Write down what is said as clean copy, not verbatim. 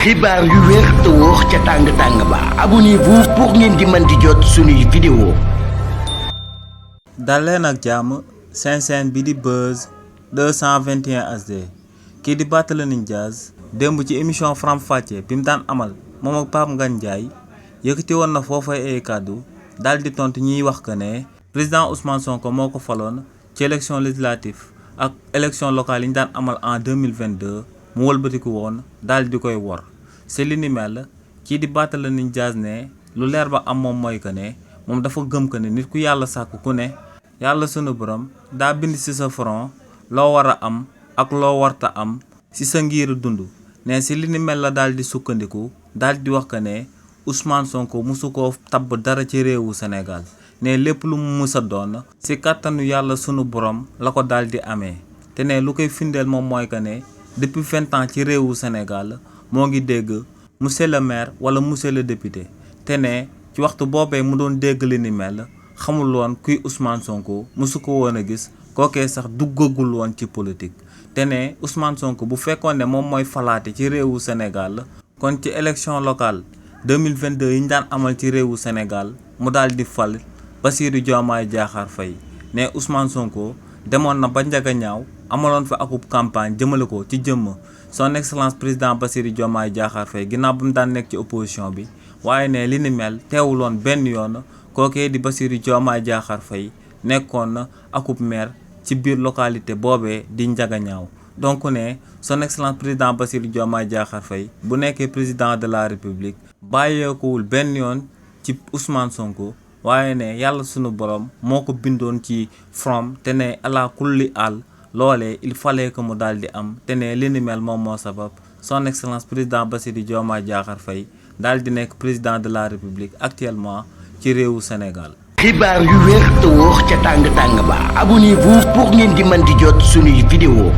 xibaar yu wér te wóor ca tàng ba abonnez-vous pour ngeen di mën di jot suñuy vidéo. dal leen ak jàmm seen chaîne bi di Buzz 221 HD kii di Barthélémy Dias démb ci émission Faram Facce bi mu daan amal moom ak Pape Ngagne Ndiaye yëkkati woon na foofa ay kàddu daal di tontu ñiy wax que ne président Ousmane Sonko moo ko faloon ci élection législative ak élection locale yi ñu daan amal en 2022 mu wëlbatiku woon daal di koy wor si li ni mel kii di Barthélémy Dias ne lu leer ba am moom mooy que ne moom dafa gëm que ne nit ku yàlla sàkk ku ne yàlla sunu borom daa bind ci sa front loo war a am ak loo warta am ci sa ngir dund ne si li ni mel la daal di sukkandiku daal di wax que ne Ousmane Sonko musu ko tabb dara ci réewu Sénégal ne lépp lu mu mës a doon ci kàttanu yàlla sunu borom la ko daal di amee te ne lu koy firndeel moom mooy que ne depuis 20 ans ci réewu Sénégal moo ngi dégg monsieur le maire wala monsieur le député te ne ci waxtu boobee mu doon dégg li ni mel xamul woon kuy Ousmane Sonko musu ko woon a gis kookee sax duggagul woon ci politique te ne Ousmane Sonko bu fekkoon ne moom mooy falaate ci réewu Sénégal kon ci élection locale 2022 yi ñu daan amal ci réewu Sénégal mu daal di fal Bassirou Diomaye Diakhar Faye ne Ousmane Sonko demoon na ba njaga ñaaw amaloon fa akub campagne jëmale ko ci jëmm son excellence président Bassirou Diomaye Diakhar Faye ginnaaw bu mu daan nekk ci opposition bi waaye ne li ni mel teewuloon benn yoon kookee di Bassirou Diomaye Diakhar Faye nekkoon na akub maire ci biir localité boobee di njaga ñaaw donc ne son excellence président Bassirou Diomaye Diakhar Faye bu nekkee président de la république bàyyeekuwul benn yoon ci Ousmane Sonko waaye ne yàlla sunu borom moo ko bindoon ci from te ne ala kulli àll loolee il fallait que mu daal di am te ne li ni mel moom moo sabab son excellence président Bassirou Diomaye Diakhar Faye daal di nekk président de la république actuellement ci réewu Sénégal. xibaar yu wér te wóor ca tàng ba abonnez-vous pour ngeen di mën di jot suñuy vidéo.